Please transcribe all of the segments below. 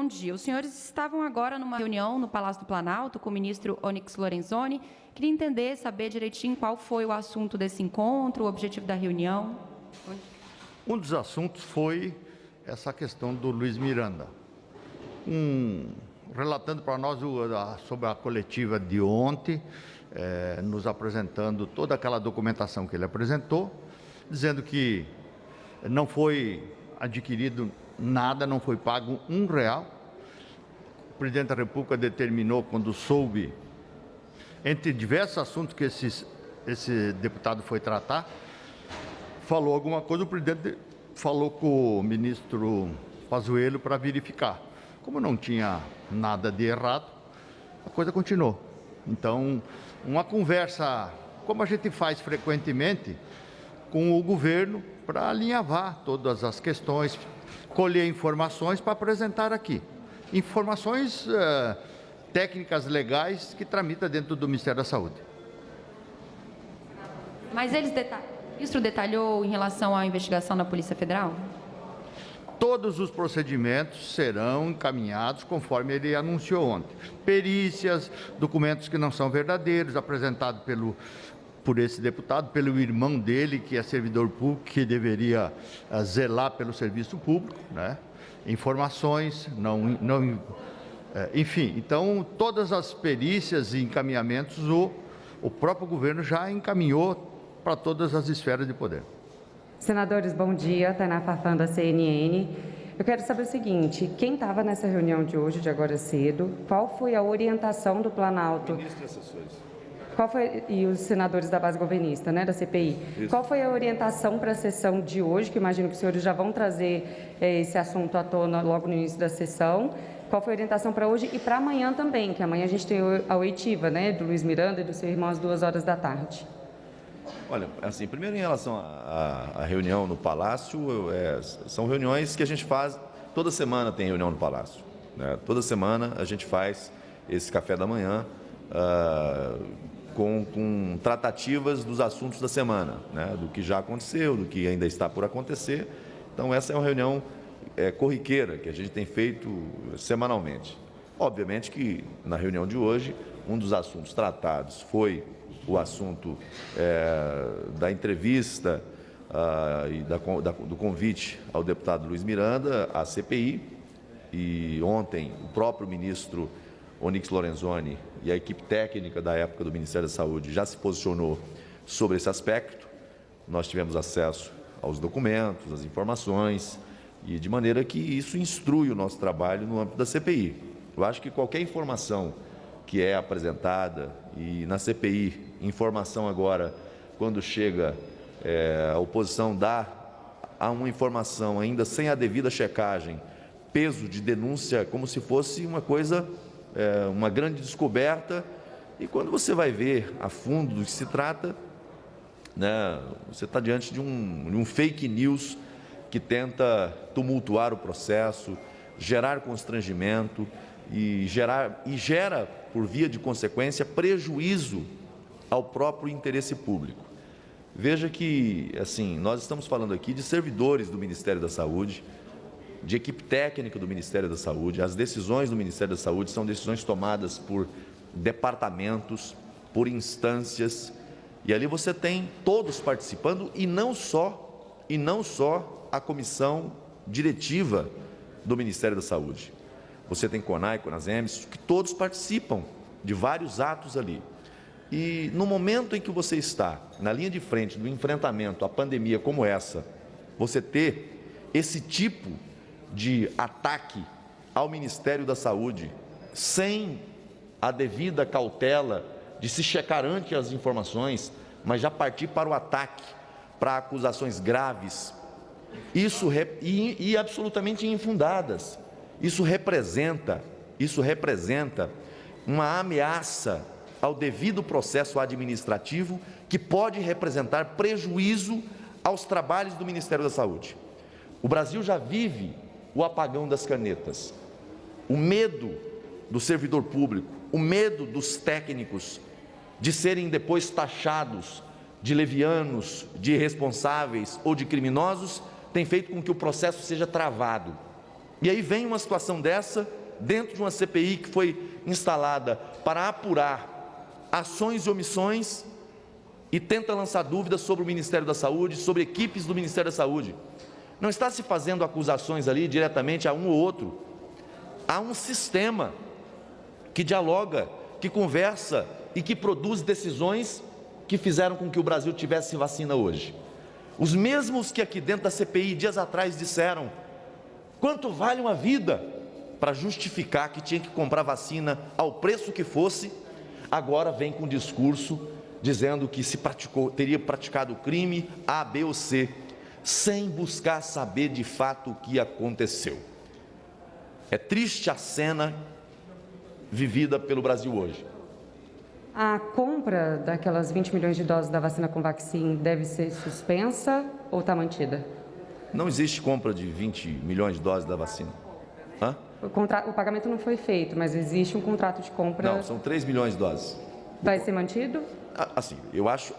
bom dia. Os senhores estavam agora numa reunião no Palácio do Planalto com o ministro Onyx Lorenzoni. Queria entender, saber direitinho qual foi o assunto desse encontro, o objetivo da reunião. Um dos assuntos foi essa questão do Luiz Miranda. Relatando para nós sobre a coletiva de ontem, nos apresentando toda aquela documentação que ele apresentou, dizendo que não foi adquirido nada, não foi pago R$1. O presidente da República determinou, quando soube, entre diversos assuntos que esse deputado foi tratar, falou alguma coisa, o presidente falou com o ministro Pazuello para verificar. Como não tinha nada de errado, a coisa continuou. Então, uma conversa, como a gente faz frequentemente, com o governo, para alinhavar todas as questões, colher informações para apresentar aqui. Informações técnicas legais que tramita dentro do Ministério da Saúde. Mas o ministro detalhou em relação à investigação da Polícia Federal? Todos os procedimentos serão encaminhados conforme ele anunciou ontem. Perícias, documentos que não são verdadeiros, apresentados por esse deputado, pelo irmão dele, que é servidor público, que deveria zelar pelo serviço público, né? Informações, enfim. Então, todas as perícias e encaminhamentos, o próprio governo já encaminhou para todas as esferas de poder. Senadores, bom dia. Tainá Farfan, da CNN. Eu quero saber o seguinte, quem estava nessa reunião de hoje, de agora cedo, qual foi a orientação do Planalto? Ministro e assessores. E os senadores da base governista, né, da CPI. Isso. Qual foi a orientação para a sessão de hoje, que imagino que os senhores já vão trazer esse assunto à tona logo no início da sessão? Qual foi a orientação para hoje e para amanhã também, que amanhã a gente tem a oitiva, né, do Luiz Miranda e do seu irmão às 14h. Olha, assim, primeiro em relação à reunião no Palácio, são reuniões que a gente faz, toda semana tem reunião no Palácio, né? Toda semana a gente faz esse café da manhã com tratativas dos assuntos da semana, né? Do que já aconteceu, do que ainda está por acontecer. Então essa é uma reunião corriqueira que a gente tem feito semanalmente. Obviamente que na reunião de hoje, um dos assuntos tratados foi o assunto da entrevista e do convite ao deputado Luiz Miranda à CPI. E ontem o próprio ministro Onyx Lorenzoni e a equipe técnica da época do Ministério da Saúde já se posicionou sobre esse aspecto. Nós tivemos acesso aos documentos, às informações, e de maneira que isso instrui o nosso trabalho no âmbito da CPI. Eu acho que qualquer informação que é apresentada, e na CPI, informação agora, quando chega a oposição dá a uma informação ainda sem a devida checagem, peso de denúncia, como se fosse uma coisa, uma grande descoberta, e quando você vai ver a fundo do que se trata, né, você está diante de um fake news que tenta tumultuar o processo, gerar constrangimento e gera, por via de consequência, prejuízo ao próprio interesse público. Veja que, assim, nós estamos falando aqui de servidores do Ministério da Saúde, de equipe técnica do Ministério da Saúde. As decisões do Ministério da Saúde são decisões tomadas por departamentos, por instâncias, e ali você tem todos participando, e não só a comissão diretiva do Ministério da Saúde. Você tem CONAI, CONASEMES, que todos participam de vários atos ali. E no momento em que você está na linha de frente do enfrentamento à pandemia como essa, você ter esse tipo de ataque ao Ministério da Saúde, sem a devida cautela de se checar antes as informações, mas já partir para o ataque, para acusações graves, e absolutamente infundadas. Isso representa uma ameaça ao devido processo administrativo que pode representar prejuízo aos trabalhos do Ministério da Saúde. O Brasil já vive o apagão das canetas, o medo do servidor público, o medo dos técnicos de serem depois taxados de levianos, de irresponsáveis ou de criminosos, tem feito com que o processo seja travado. E aí vem uma situação dessa, dentro de uma CPI que foi instalada para apurar ações e omissões, e tenta lançar dúvidas sobre o Ministério da Saúde, sobre equipes do Ministério da Saúde. Não está se fazendo acusações ali diretamente a um ou outro. Há um sistema que dialoga, que conversa e que produz decisões que fizeram com que o Brasil tivesse vacina hoje. Os mesmos que aqui dentro da CPI, dias atrás, disseram quanto vale uma vida para justificar que tinha que comprar vacina ao preço que fosse, agora vem com discurso dizendo que teria praticado crime A, B ou C, sem buscar saber de fato o que aconteceu. É triste a cena vivida pelo Brasil hoje. A compra daquelas 20 milhões de doses da vacina Covaxin deve ser suspensa ou está mantida? Não existe compra de 20 milhões de doses da vacina. Hã? O pagamento não foi feito, mas existe um contrato de compra. Não, são 3 milhões de doses. Vai ser mantido? Assim, eu acho,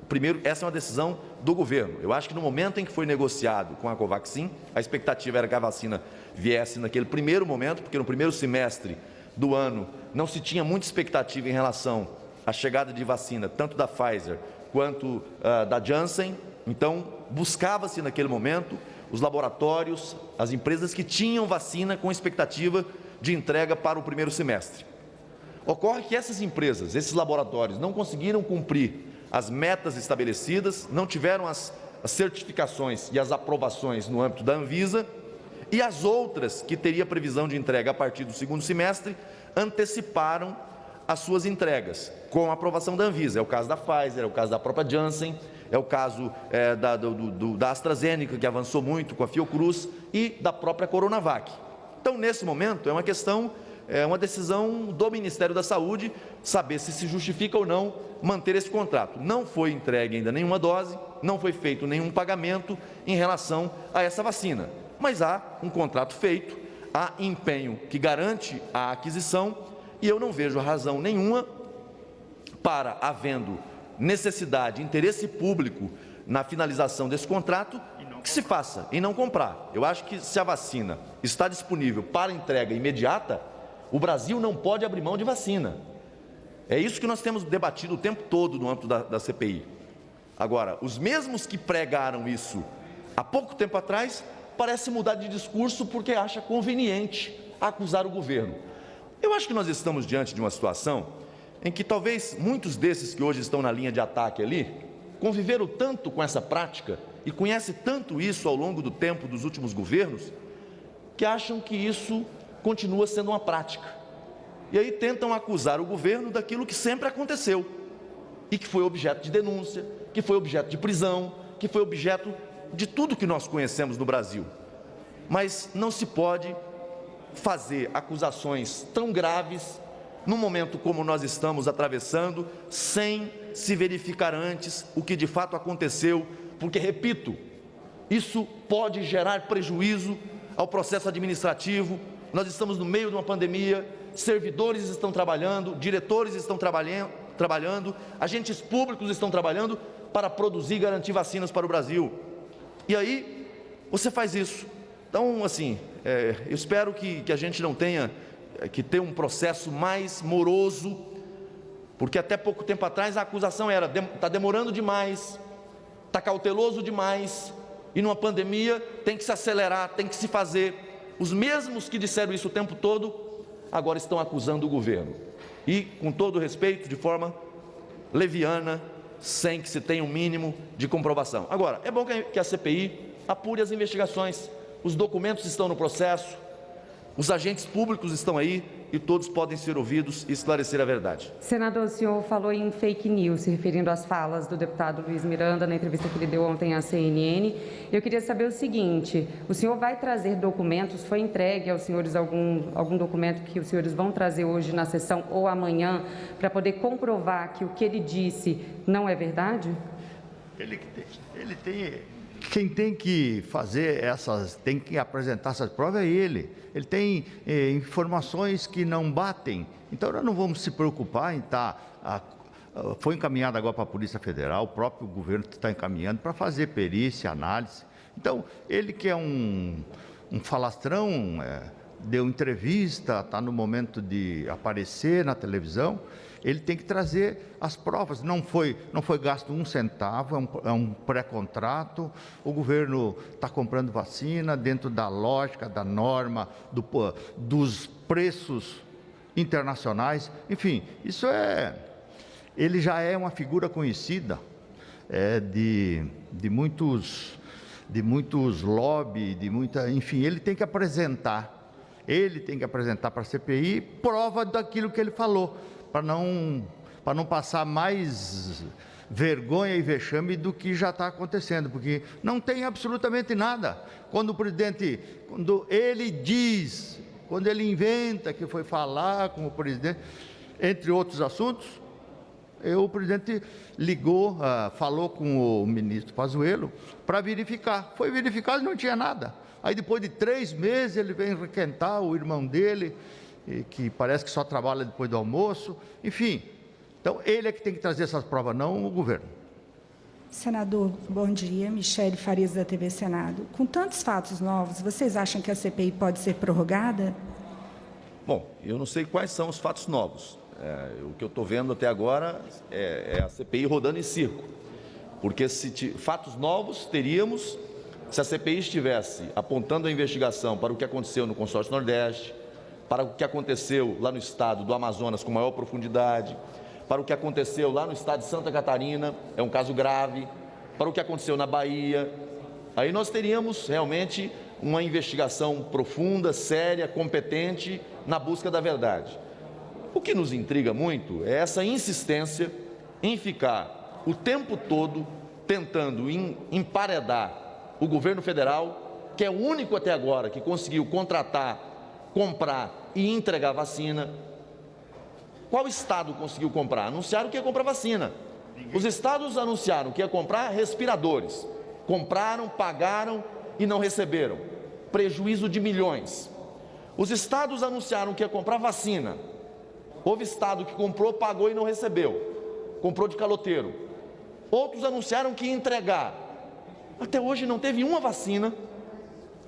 primeiro, essa é uma decisão do governo. Eu acho que no momento em que foi negociado com a Covaxin, a expectativa era que a vacina viesse naquele primeiro momento, porque no primeiro semestre do ano não se tinha muita expectativa em relação à chegada de vacina, tanto da Pfizer quanto da Janssen. Então, buscava-se naquele momento os laboratórios, as empresas que tinham vacina com expectativa de entrega para o primeiro semestre. Ocorre que essas empresas, esses laboratórios, não conseguiram cumprir as metas estabelecidas, não tiveram as certificações e as aprovações no âmbito da Anvisa, e as outras, que teria previsão de entrega a partir do segundo semestre, anteciparam as suas entregas, com a aprovação da Anvisa. É o caso da Pfizer, é o caso da própria Janssen, é o caso da AstraZeneca, que avançou muito com a Fiocruz, e da própria Coronavac. Então, nesse momento, é uma questão, é uma decisão do Ministério da Saúde, saber se justifica ou não manter esse contrato. Não foi entregue ainda nenhuma dose, não foi feito nenhum pagamento em relação a essa vacina, mas há um contrato feito, há empenho que garante a aquisição, e eu não vejo razão nenhuma para, havendo necessidade, interesse público na finalização desse contrato, que se faça e não comprar. Eu acho que se a vacina está disponível para entrega imediata, o Brasil não pode abrir mão de vacina. É isso que nós temos debatido o tempo todo no âmbito da CPI. Agora, os mesmos que pregaram isso há pouco tempo atrás, parece mudar de discurso porque acha conveniente acusar o governo. Eu acho que nós estamos diante de uma situação em que talvez muitos desses que hoje estão na linha de ataque ali, conviveram tanto com essa prática e conhecem tanto isso ao longo do tempo dos últimos governos, que acham que isso continua sendo uma prática. E aí tentam acusar o governo daquilo que sempre aconteceu e que foi objeto de denúncia, que foi objeto de prisão, que foi objeto de tudo que nós conhecemos no Brasil. Mas não se pode fazer acusações tão graves num momento como nós estamos atravessando, sem se verificar antes o que de fato aconteceu, porque, repito, isso pode gerar prejuízo ao processo administrativo. Nós estamos no meio de uma pandemia, servidores estão trabalhando, diretores estão trabalhando, agentes públicos estão trabalhando para produzir e garantir vacinas para o Brasil. E aí, você faz isso. Então, assim, eu espero que a gente não tenha que ter um processo mais moroso, porque até pouco tempo atrás a acusação era: está demorando demais, está cauteloso demais, e numa pandemia tem que se acelerar, tem que se fazer. Os mesmos que disseram isso o tempo todo, agora estão acusando o governo. E, com todo respeito, de forma leviana, sem que se tenha um mínimo de comprovação. Agora, é bom que a CPI apure as investigações, os documentos estão no processo, os agentes públicos estão aí e todos podem ser ouvidos e esclarecer a verdade. Senador, o senhor falou em fake news, se referindo às falas do deputado Luiz Miranda na entrevista que ele deu ontem à CNN. Eu queria saber o seguinte: o senhor vai trazer documentos? Foi entregue aos senhores algum documento que os senhores vão trazer hoje na sessão ou amanhã para poder comprovar que o que ele disse não é verdade? Quem tem que fazer tem que apresentar essas provas é ele. Ele tem informações que não batem. Então, nós não vamos se preocupar em foi encaminhado agora para a Polícia Federal, o próprio governo está encaminhando para fazer perícia, análise. Então, ele que é um um falastrão, deu entrevista, está no momento de aparecer na televisão, ele tem que trazer as provas. Não foi gasto um centavo, é um pré-contrato. O governo está comprando vacina dentro da lógica, da norma, dos preços internacionais. Enfim, ele já é uma figura conhecida de muitos lobby, enfim, ele tem que apresentar para a CPI prova daquilo que ele falou, para não passar mais vergonha e vexame do que já está acontecendo, porque não tem absolutamente nada. Quando ele inventa que foi falar com o presidente, entre outros assuntos, o presidente falou com o ministro Pazuello para verificar. Foi verificado e não tinha nada. Aí depois de 3 meses ele vem requentar o irmão dele, que parece que só trabalha depois do almoço. Enfim, então ele é que tem que trazer essas provas, não o governo. Senador, bom dia. Michele Farias, da TV Senado. Com tantos fatos novos, vocês acham que a CPI pode ser prorrogada? Bom, eu não sei quais são os fatos novos. O que eu estou vendo até agora é a CPI rodando em circo. Porque fatos novos teríamos se a CPI estivesse apontando a investigação para o que aconteceu no Consórcio Nordeste, para o que aconteceu lá no estado do Amazonas com maior profundidade, para o que aconteceu lá no estado de Santa Catarina, é um caso grave, para o que aconteceu na Bahia. Aí nós teríamos realmente uma investigação profunda, séria, competente na busca da verdade. O que nos intriga muito é essa insistência em ficar o tempo todo tentando emparedar o governo federal, que é o único até agora que conseguiu contratar, comprar e entregar vacina. Qual estado conseguiu comprar? Anunciaram que ia comprar vacina. Os estados anunciaram que ia comprar respiradores. Compraram, pagaram e não receberam. Prejuízo de milhões. Os estados anunciaram que ia comprar vacina. Houve estado que comprou, pagou e não recebeu. Comprou de caloteiro. Outros anunciaram que ia entregar. Até hoje não teve uma vacina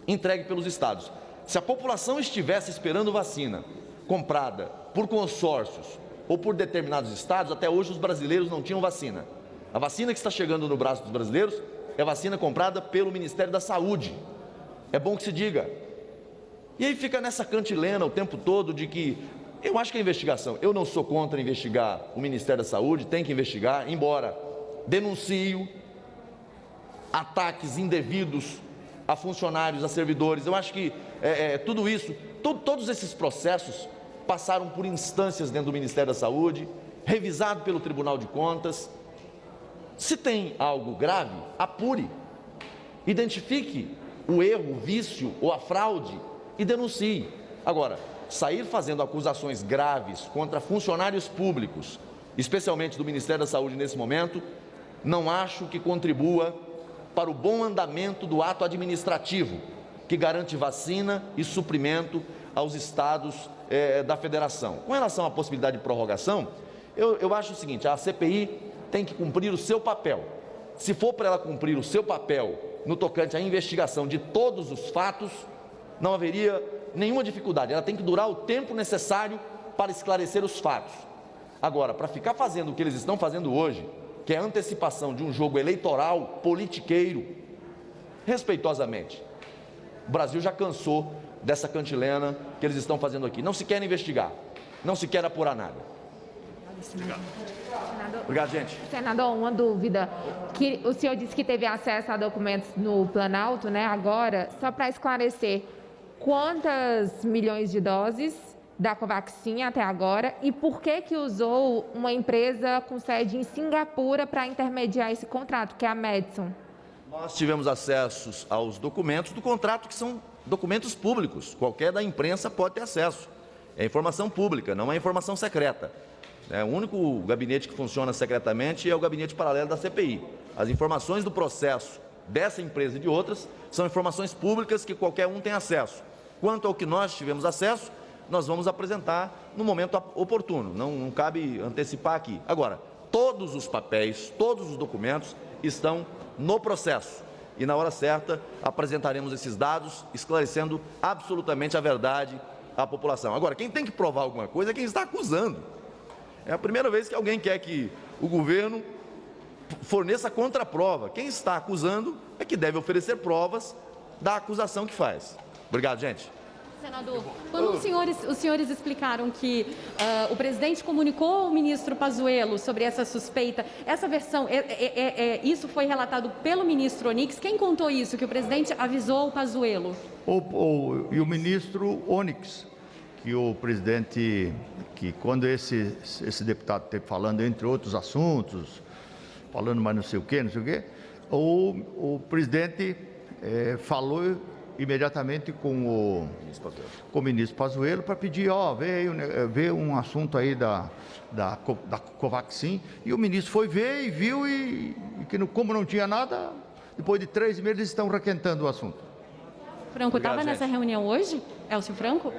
entregue pelos estados. Se a população estivesse esperando vacina comprada por consórcios ou por determinados estados, até hoje os brasileiros não tinham vacina. A vacina que está chegando no braço dos brasileiros é vacina comprada pelo Ministério da Saúde. É bom que se diga. E aí fica nessa cantilena o tempo todo de que eu acho que a investigação, eu não sou contra investigar o Ministério da Saúde, tem que investigar, embora denuncio ataques indevidos a funcionários, a servidores. Eu acho que tudo isso, todos esses processos passaram por instâncias dentro do Ministério da Saúde, revisado pelo Tribunal de Contas. Se tem algo grave, apure, identifique o erro, o vício ou a fraude e denuncie. Agora, sair fazendo acusações graves contra funcionários públicos, especialmente do Ministério da Saúde nesse momento, não acho que contribua para o bom andamento do ato administrativo, que garante vacina e suprimento aos estados da federação. Com relação à possibilidade de prorrogação, eu acho o seguinte, a CPI tem que cumprir o seu papel. Se for para ela cumprir o seu papel no tocante à investigação de todos os fatos, não haveria nenhuma dificuldade. Ela tem que durar o tempo necessário para esclarecer os fatos. Agora, para ficar fazendo o que eles estão fazendo hoje, que é a antecipação de um jogo eleitoral politiqueiro, respeitosamente, o Brasil já cansou dessa cantilena que eles estão fazendo aqui. Não se quer investigar, não se quer apurar nada. Obrigado, gente. Senador, uma dúvida. Que o senhor disse que teve acesso a documentos no Planalto, né? Agora, só para esclarecer, quantas milhões de doses da Covaxin até agora e por que usou uma empresa com sede em Singapura para intermediar esse contrato, que é a Medison? Nós tivemos acesso aos documentos do contrato, que são documentos públicos. Qualquer da imprensa pode ter acesso. É informação pública, não é informação secreta. O único gabinete que funciona secretamente é o gabinete paralelo da CPI. As informações do processo dessa empresa e de outras são informações públicas que qualquer um tem acesso. Quanto ao que nós tivemos acesso, nós vamos apresentar no momento oportuno, não cabe antecipar aqui. Agora, todos os papéis, todos os documentos estão no processo e na hora certa apresentaremos esses dados, esclarecendo absolutamente a verdade à população. Agora, quem tem que provar alguma coisa é quem está acusando. É a primeira vez que alguém quer que o governo forneça contraprova. Quem está acusando é que deve oferecer provas da acusação que faz. Obrigado, gente. Senador, quando os senhores explicaram que o presidente comunicou ao ministro Pazuello sobre essa suspeita, essa versão, isso foi relatado pelo ministro Onyx. Quem contou isso, que o presidente avisou o Pazuello? E o ministro Onyx, que o presidente, que quando esse deputado esteve falando, entre outros assuntos, falando mais não sei o quê, o presidente falou imediatamente com o ministro Pazuello para pedir, veio um assunto aí da Covaxin, e o ministro foi ver e viu, e que como não tinha nada, depois de 3 meses eles estão requentando o assunto. Franco estava nessa reunião hoje? Elcio Franco?